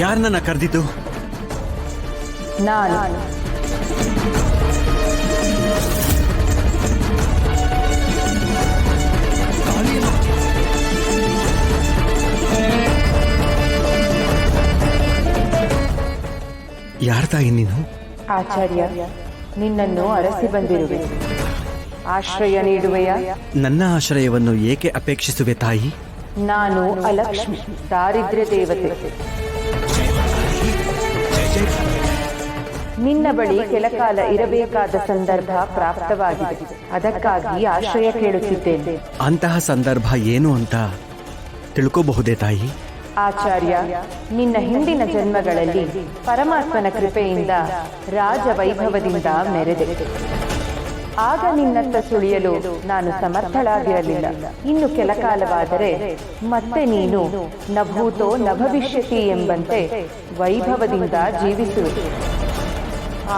ಯಾರನ್ನ ಕರೆದಿದ್ದು? ನಾನು. ಯಾರ ತಾಯಿ ನೀನು? ಆಚಾರ್ಯ, ನಿನ್ನನ್ನು ಅರಸಿ ಬಂದಿರುವೆ. ಆಶ್ರಯ ನೀಡುವೆಯಾ? ನನ್ನ ಆಶ್ರಯವನ್ನು ಏಕೆ ಅಪೇಕ್ಷಿಸುವೆ ತಾಯಿ? ನಾನು ಅಲಕ್ಷ್ಮಿ, ದಾರಿದ್ರ್ಯ ದೇವತೆ. ನಿನ್ನ ಬಳಿ ಕೆಲಕಾಲ ಇರಬೇಕಾದ ಸಂದರ್ಭ ಪ್ರಾಪ್ತವಾಗಿದೆ. ಅದಕ್ಕಾಗಿ ಆಶ್ರಯ ಕೇಳುತ್ತಿದ್ದೇನೆ. ಅಂತಹ ಸಂದರ್ಭ ಏನು ಅಂತ ತಿಳ್ಕೋಬಹುದೇ ತಾಯಿ? ಆಚಾರ್ಯ, ನಿನ್ನ ಹಿಂದಿನ ಜನ್ಮಗಳಲ್ಲಿ ಪರಮಾತ್ಮನ ಕೃಪೆಯಿಂದ ರಾಜ ವೈಭವದಿಂದ ಮೆರೆದೆ. ಆಗ ನಿನ್ನತ್ತ ಸುಳಿಯಲು ನಾನು ಸಮರ್ಥಳಾಗಿರಲಿಲ್ಲ. ಇನ್ನು ಕೆಲಕಾಲವಾದರೆ ಮತ್ತೆ ನೀನು ನ ಭೂತೋ ನ ಭವಿಷ್ಯತಿ ಎಂಬಂತೆ ವೈಭವದಿಂದ ಜೀವಿಸುವೆ.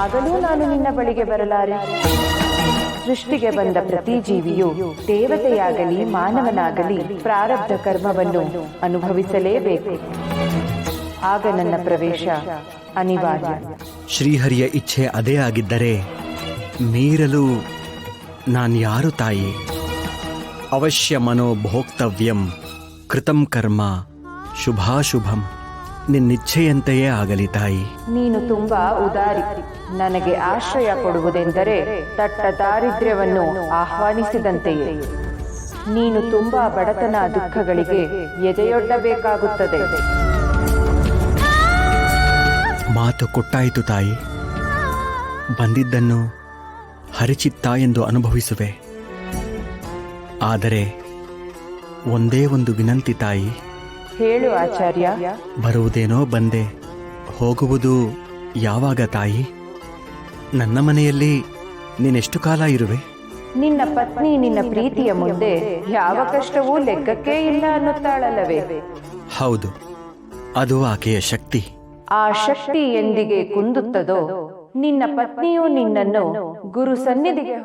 ಆಗಲೂ ನಾನು ನಿನ್ನ ಬಳಿಗೆ ಬರಲಾರೆ. ಸೃಷ್ಟಿಗೆ ಬಂದ ಪ್ರತಿ ಜೀವಿಯು ದೇವತೆಯಾಗಲಿ ಮಾನವನಾಗಲಿ ಪ್ರಾರಬ್ಧ ಕರ್ಮವನ್ನು ಅನುಭವಿಸಲೇಬೇಕು. ಆಗ ನನ್ನ ಪ್ರವೇಶ ಅನಿವಾರ್ಯ. ಶ್ರೀಹರಿಯ ಇಚ್ಛೆ ಅದೇ ಆಗಿದ್ದರೆ ಮೀರಲು ನಾನ್ಯಾರು ತಾಯಿ? ಅವಶ್ಯ ಮನೋ ಭೋಕ್ತವ್ಯಂ ಕೃತಂ ಕರ್ಮ ಶುಭಾಶುಭಂ. ನಿನ್ನಿಚ್ಛೆಯಂತೆಯೇ ಆಗಲಿ ತಾಯಿ. ನೀನು ತುಂಬಾ ಉದಾರಿ. ನನಗೆ ಆಶ್ರಯ ಕೊಡುವುದೆಂದರೆ ದಟ್ಟ ದಾರಿದ್ರ್ಯವನ್ನು ಆಹ್ವಾನಿಸಿದಂತೆಯೇ. ನೀನು ತುಂಬಾ ಬಡತನ ದುಃಖಗಳಿಗೆ ಎದೆಯೊಡ್ಡಬೇಕಾಗುತ್ತದೆ. ಮಾತು ಕೊಟ್ಟಾಯಿತು ತಾಯಿ. ಬಂದಿದ್ದನ್ನು ಹರಿಚಿತ್ತ ಎಂದು ಅನುಭವಿಸುವೆ. ಆದರೆ ಒಂದೇ ಒಂದು ವಿನಂತಿ ತಾಯಿ. ಹೇಳು ಆಚಾರ್ಯ. ಬರುವುದೇನೋ ಬಂದೆ, ಹೋಗುವುದು ಯಾವಾಗ ತಾಯಿ? ನನ್ನ ಮನೆಯಲ್ಲಿ ನೀನೆಷ್ಟು ಕಾಲ ಇರುವೆ? ನಿನ್ನ ಪತ್ನಿ ನಿನ್ನ ಪ್ರೀತಿಯ ಮುಂದೆ ಯಾವ ಕಷ್ಟವೂ ಲೆಕ್ಕಕ್ಕೇ ಇಲ್ಲ ಅನ್ನುತ್ತಾಳಲ್ಲವೇ? ಹೌದು, ಅದು ಆಕೆಯ ಶಕ್ತಿ. ಆ ಶಕ್ತಿ ಎಂದಿಗೆ ಕುಂದುತ್ತದೋ ನಿನ್ನ ಪತ್ನಿಯು ನಿನ್ನನ್ನು ಗುರು ಸನ್ನಿಧಿಗೆ